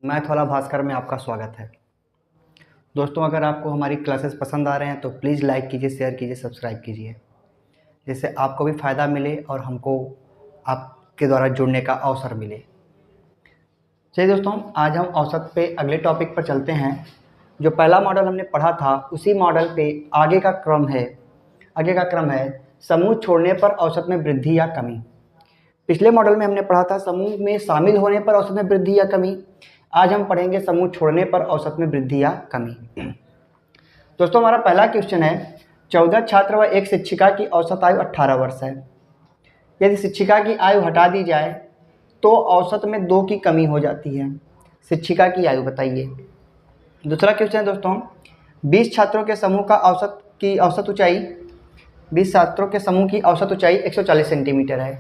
Math वाला भास्कर में आपका स्वागत है। दोस्तों, अगर आपको हमारी क्लासेस पसंद आ रहे हैं तो प्लीज़ लाइक कीजिए, शेयर कीजिए, सब्सक्राइब कीजिए, जिससे आपको भी फ़ायदा मिले और हमको आपके द्वारा जुड़ने का अवसर मिले। चलिए दोस्तों, आज हम औसत पे अगले टॉपिक पर चलते हैं। जो पहला मॉडल हमने पढ़ा था उसी मॉडल पे आगे का क्रम है समूह छोड़ने पर औसत में वृद्धि या कमी। पिछले मॉडल में हमने पढ़ा था समूह में शामिल होने पर औसत में वृद्धि या कमी। आज हम पढ़ेंगे समूह छोड़ने पर औसत में वृद्धि या कमी। दोस्तों, हमारा पहला क्वेश्चन है 14 छात्र व एक शिक्षिका की औसत आयु 18 वर्ष है। यदि शिक्षिका की आयु हटा दी जाए तो औसत में 2 की कमी हो जाती है। शिक्षिका की आयु बताइए। दूसरा क्वेश्चन है दोस्तों, 20 छात्रों के समूह की औसत ऊंचाई 20 छात्रों के समूह की औसत ऊंचाई 140 सेंटीमीटर है।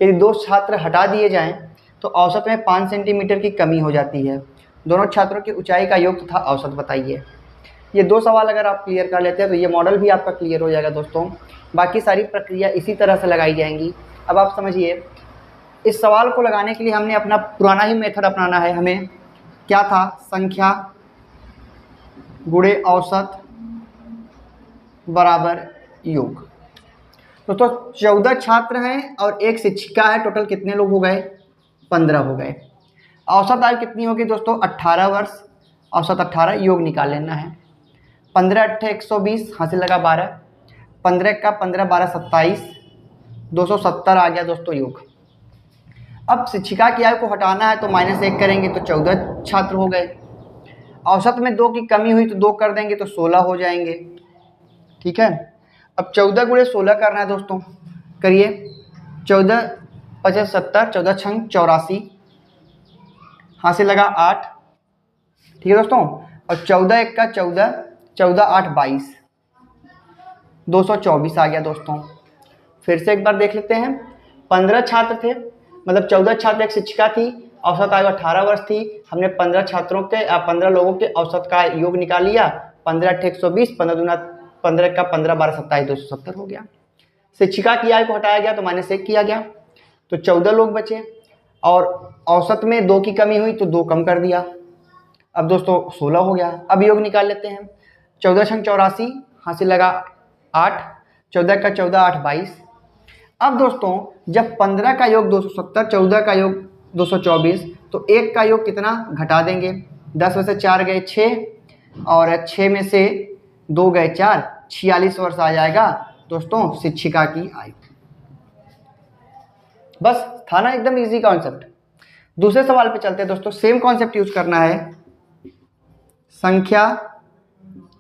यदि 2 छात्र हटा दिए जाएं तो औसत में 5 सेंटीमीटर की कमी हो जाती है। दोनों छात्रों की ऊंचाई का योग तथा औसत बताइए। ये 2 सवाल अगर आप क्लियर कर लेते हैं तो ये मॉडल भी आपका क्लियर हो जाएगा दोस्तों। बाकी सारी प्रक्रिया इसी तरह से लगाई जाएंगी। अब आप समझिए, इस सवाल को लगाने के लिए हमने अपना पुराना ही मेथड अपनाना है। हमें क्या था, संख्या गुणे औसत बराबर योग। तो 14 छात्र हैं और एक शिक्षिका है, टोटल कितने लोग हो गए? 15 हो गए। औसत आयु कितनी होगी दोस्तों? 18 वर्ष। औसत 18, योग निकाल लेना है। 15 अट्ठे 120, हासिल लगा 12, 15 का 15 12 27, 270 आ गया दोस्तों योग। अब शिक्षिका की आयु को हटाना है तो -1 करेंगे तो 14 छात्र हो गए। औसत में 2 की कमी हुई तो 2 कर देंगे तो 16 हो जाएंगे। ठीक है, अब 14 गुणे 16 करना है दोस्तों। करिए, 14 पचास 70, 14 छंग 84, हासिल लगा 8। ठीक है दोस्तों, और 14 एक का 14, 14 8 22, 224 आ गया दोस्तों। फिर से एक बार देख लेते हैं। 15 छात्र थे, मतलब 14 छात्र, एक शिक्षिका थी, औसत आयु 18 वर्ष थी। हमने 15 लोगों के औसत का योग निकाल लिया। 15 अट्ठे 120, 15 का 15 12 27, 270 हो गया। शिक्षिका की आयु को हटाया गया तो -1 किया गया तो 14 लोग बचे, और औसत में 2 की कमी हुई तो 2 कम कर दिया। अब दोस्तों 16 हो गया। अब योग निकाल लेते हैं। 14 छंग 84, हासिल लगा 8, 14 का 14 8 22। अब दोस्तों जब 15 का योग 270, 14 का योग 224, तो 1 का योग कितना घटा देंगे? 10 में से 4 गए 6, और 6 में से 2 गए 4, 46 वर्ष आ जाएगा दोस्तों शिक्षिका की आयु। बस था ना, एकदम इजी कॉन्सेप्ट। दूसरे सवाल पे चलते हैं दोस्तों। सेम कॉन्सेप्ट यूज करना है, संख्या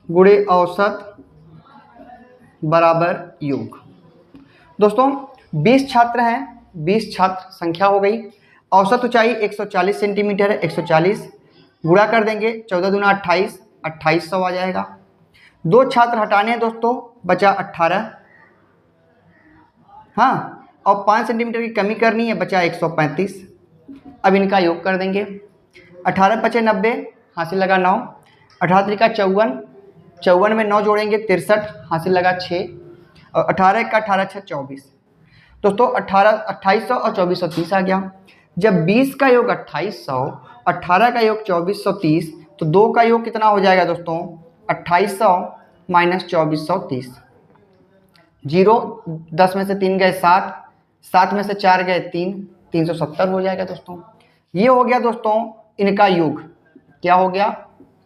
गुणे औसत बराबर योग। दोस्तों 20 छात्र हैं, 20 छात्र संख्या हो गई। औसत ऊंचाई 140 सेंटीमीटर है, 140 गुणा कर देंगे, 14 दूना 28, 2800 आ जाएगा। 2 छात्र हटाने हैं दोस्तों, बचा 18। हाँ, और 5 सेंटीमीटर की कमी करनी है, बचा 135। अब इनका योग कर देंगे। 18 पचे 90, हासिल लगा 9, 18 त्रिका 54, 54 में 9 जोड़ेंगे 63, हासिल लगा 6, और 18 का 18 6 24। दोस्तों 2800 और 2430 आ गया। जब 20 का योग 2800, 18 का योग 2430, तो 2 का योग कितना हो जाएगा दोस्तों? 2800 माइनस 2430। 0, 10 में से 3 गए 7, 7 में से 4 गए 3, 370 हो जाएगा दोस्तों। ये हो गया दोस्तों इनका योग। क्या हो गया?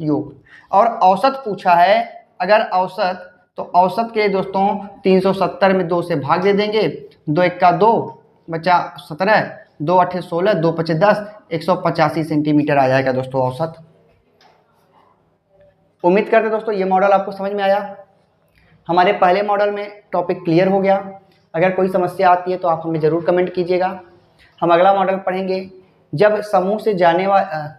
योग। और औसत पूछा है। अगर औसत, तो औसत के दोस्तों 370 में 2 से भाग दे देंगे, 2 1 का 2, बचा 17, 2 8 16, 2 5 10, 185 सेंटीमीटर आ जाएगा दोस्तों औसत। उम्मीद करते दोस्तों ये मॉडल आपको समझ में आया। हमारे पहले मॉडल में टॉपिक क्लियर हो गया। अगर कोई समस्या आती है तो आप हमें ज़रूर कमेंट कीजिएगा। हम अगला मॉडल पढ़ेंगे जब समूह से जाने वाला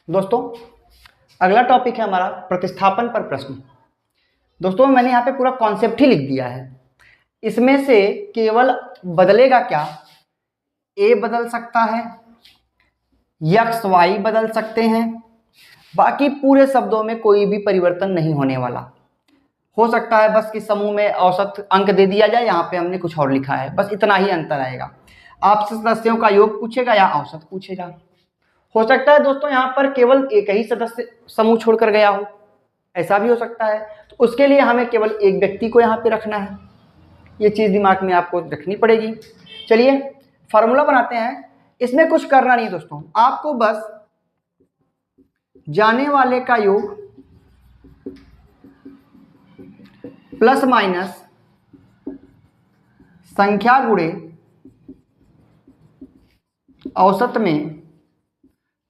दोस्तों अगला टॉपिक है हमारा प्रतिस्थापन पर प्रश्न। दोस्तों मैंने यहाँ पे पूरा कॉन्सेप्ट ही लिख दिया है। इसमें से केवल बदलेगा क्या, ए बदल सकता है, एक्स वाई बदल सकते हैं, बाकी पूरे शब्दों में कोई भी परिवर्तन नहीं होने वाला। हो सकता है बस कि समूह में औसत अंक दे दिया जाए, यहाँ पे हमने कुछ और लिखा है, बस इतना ही अंतर आएगा। आपसे सदस्यों का योग पूछेगा या औसत पूछेगा। हो सकता है दोस्तों यहाँ पर केवल एक ही सदस्य समूह छोड़कर गया हो, ऐसा भी हो सकता है। तो उसके लिए हमें केवल एक व्यक्ति को यहाँ पे रखना है, ये चीज़ दिमाग में आपको रखनी पड़ेगी। चलिए फार्मूला बनाते हैं। इसमें कुछ करना नहीं दोस्तों, आपको बस जाने वाले का योग प्लस माइनस संख्या गुणे औसत में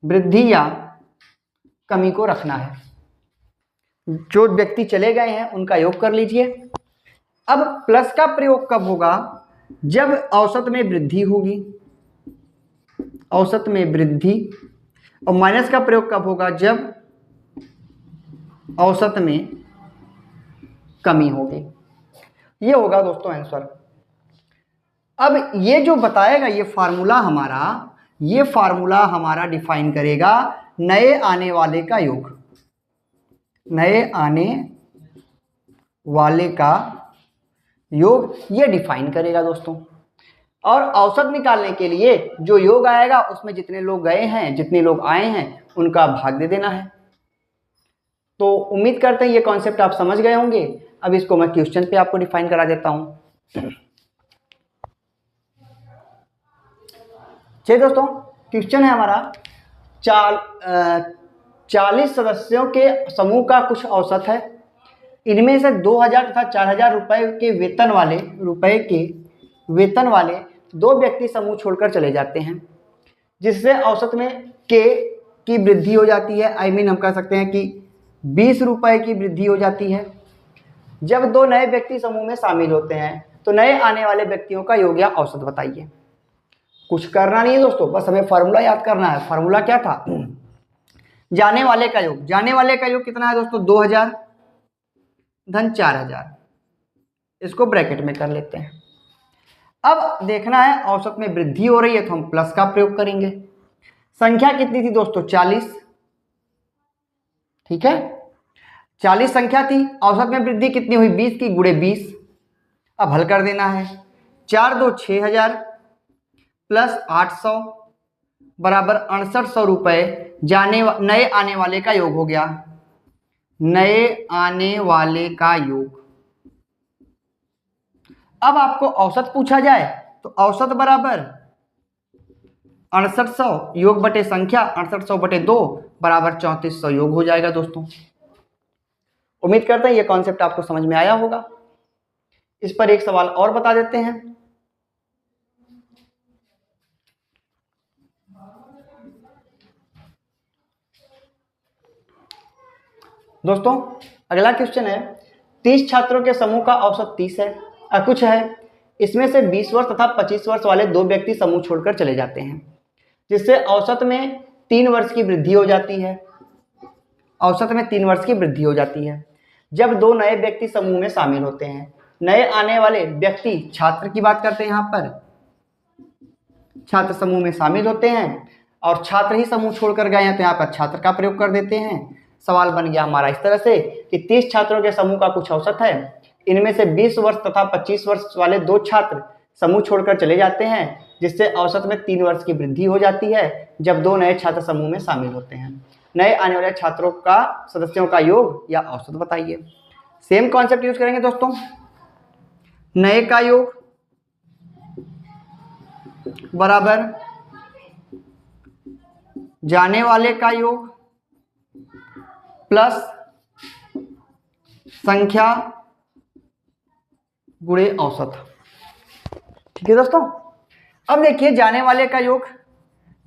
वृद्धि या कमी को रखना है। जो व्यक्ति चले गए हैं उनका योग कर लीजिए। अब प्लस का प्रयोग कब होगा, जब औसत में वृद्धि होगी, औसत में वृद्धि। और माइनस का प्रयोग कब होगा, जब औसत में कमी होगी। ये होगा दोस्तों आंसर। अब ये जो बताएगा ये फार्मूला हमारा डिफाइन करेगा नए आने वाले का योग, नए आने वाले का योग ये डिफाइन करेगा दोस्तों। और औसत निकालने के लिए जो योग आएगा उसमें जितने लोग गए हैं, जितने लोग आए हैं, उनका भाग दे देना है। तो उम्मीद करते हैं ये कॉन्सेप्ट आप समझ गए होंगे। अब इसको मैं क्वेश्चन पे आपको डिफाइन करा देता हूं। चलिए दोस्तों, क्वेश्चन है हमारा 40 सदस्यों के समूह का कुछ औसत है। इनमें से 2000 तथा 4000 रुपए के वेतन वाले दो व्यक्ति समूह छोड़कर चले जाते हैं, जिससे औसत में के की वृद्धि हो जाती है। हम कह सकते हैं कि 20 रुपए की वृद्धि हो जाती है। जब दो नए व्यक्ति समूह में शामिल होते हैं तो नए आने वाले व्यक्तियों का योग या औसत बताइए। कुछ करना नहीं है दोस्तों, बस हमें फार्मूला याद करना है। फार्मूला क्या था, जाने वाले का योग। जाने वाले का योग कितना है दोस्तों, 2000 धन 4000। इसको ब्रैकेट में कर लेते हैं। अब देखना है औसत में वृद्धि हो रही है तो हम प्लस का प्रयोग करेंगे। संख्या कितनी थी दोस्तों, 40। ठीक है, 40 संख्या थी, औसत में वृद्धि कितनी हुई, 20 की गुणे 20। अब हल कर देना है। 4 2 6000 प्लस 800 बराबर 6800 रुपए नए आने वाले का योग हो गया। नए आने वाले का योग। अब आपको औसत पूछा जाए तो औसत बराबर 6800 योग बटे संख्या 6800 बटे 2 बराबर 3400 योग हो जाएगा दोस्तों। उम्मीद करते हैं ये कॉन्सेप्ट आपको समझ में आया होगा। इस पर एक सवाल और बता देते हैं। दोस्तों अगला क्वेश्चन है, 30 छात्रों के समूह का औसत 30 है। कुछ है, इसमें से 20 वर्ष तथा 25 वर्ष वाले दो व्यक्ति समूह छोड़कर चले जाते हैं, जिससे औसत में 3 वर्ष की वृद्धि हो जाती है। औसत में 3 वर्ष की वृद्धि हो जाती है जब दो नए व्यक्ति समूह में शामिल होते हैं। नए आने वाले व्यक्ति छात्र की बात करते हैं, यहाँ पर छात्र समूह में शामिल होते हैं और छात्र ही समूह छोड़कर गए हैं तो यहाँ पर छात्र का प्रयोग कर देते हैं। सवाल बन गया हमारा इस तरह से कि 30 छात्रों के समूह का कुछ औसत है। इनमें से 20 वर्ष तथा 25 वर्ष वाले दो छात्र समूह छोड़कर चले जाते हैं, जिससे औसत में 3 वर्ष की वृद्धि हो जाती है जब दो नए छात्र समूह में शामिल होते हैं। नए आने वाले छात्रों का सदस्यों का योग या औसत बताइए। सेम कॉन्सेप्ट यूज करेंगे दोस्तों। नए का योग बराबर जाने वाले का योग प्लस संख्या गुणे औसत। ठीक है दोस्तों, अब देखिए जाने वाले का योग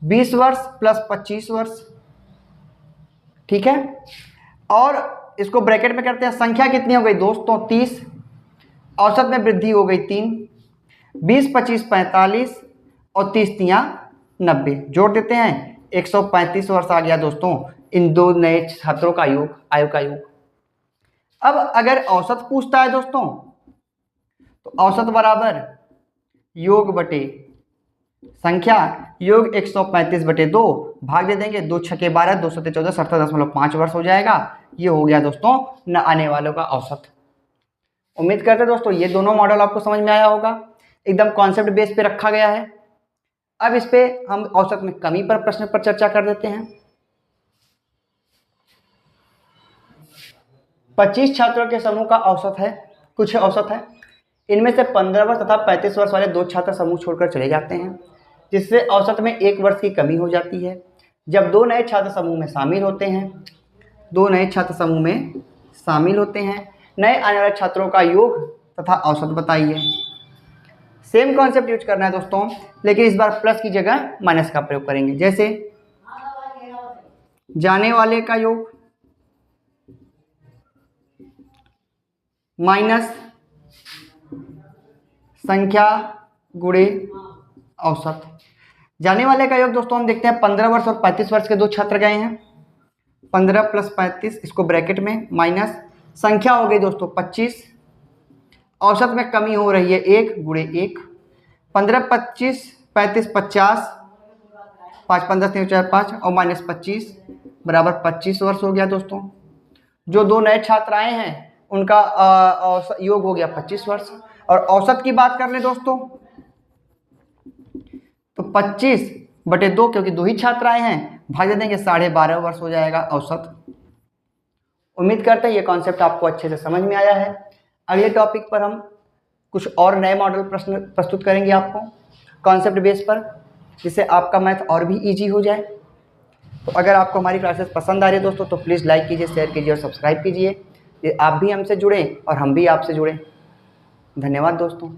20 वर्ष प्लस 25 वर्ष। ठीक है, और इसको ब्रैकेट में करते हैं। संख्या कितनी हो गई दोस्तों, 30। औसत में वृद्धि हो गई 3। 20 25 45 और 30 3 90। जोड़ देते हैं, 135 वर्ष आ गया दोस्तों इन दो नए छात्रों का योग, आयु का योग। अब अगर औसत पूछता है दोस्तों, तो औसत बराबर योग बटे संख्या, योग 135/2 भाग दे देंगे, 2 छके 12, 2 सत्ते 14, 77.5 वर्ष हो जाएगा। ये हो गया दोस्तों न आने वालों का औसत। उम्मीद करते हैं दोस्तों ये दोनों मॉडल आपको समझ में आया होगा, एकदम कॉन्सेप्ट बेस पे रखा गया है। अब इस पे हम औसत में कमी पर प्रश्न पर चर्चा कर देते हैं। 25 छात्रों के समूह का औसत है, कुछ औसत है। इनमें से 15 वर्ष तथा 35 वर्ष वाले 2 छात्र समूह छोड़कर चले जाते हैं, जिससे औसत में 1 वर्ष की कमी हो जाती है। जब 2 नए छात्र समूह में शामिल होते हैं, 2 नए छात्र समूह में शामिल होते हैं, नए आने वाले छात्रों का योग तथा औसत बताइए। सेम कॉन्सेप्ट यूज करना है दोस्तों, लेकिन इस बार प्लस की जगह माइनस का प्रयोग करेंगे। जैसे जाने वाले का योग माइनस संख्या गुणे औसत। जाने वाले का योग दोस्तों हम देखते हैं 15 वर्ष और 35 वर्ष के 2 छात्र गए हैं, 15 + 35 इसको ब्रैकेट में माइनस संख्या हो गई दोस्तों 25, औसत में कमी हो रही है 1 गुणे 1, 15 25 35 50, 5 15 3 4 5 और माइनस 25 बराबर 25 वर्ष हो गया दोस्तों। जो 2 नए छात्र आए हैं उनका योग हो गया 25 वर्ष। और औसत की बात कर ले दोस्तों, तो 25/2 क्योंकि 2 ही छात्र आए हैं, भाग दे देंगे 12.5 वर्ष हो जाएगा औसत। उम्मीद करते हैं ये कॉन्सेप्ट आपको अच्छे से समझ में आया है। अगले टॉपिक पर हम कुछ और नए मॉडल प्रश्न प्रस्तुत करेंगे आपको कॉन्सेप्ट बेस पर, जिससे आपका मैथ और भी इजी हो जाए। तो अगर आपको हमारी क्लासेस पसंद आ रही है दोस्तों, तो प्लीज़ लाइक कीजिए, शेयर कीजिए और सब्सक्राइब कीजिए। आप भी हमसे जुड़ें और हम भी आपसे जुड़ें। धन्यवाद दोस्तों।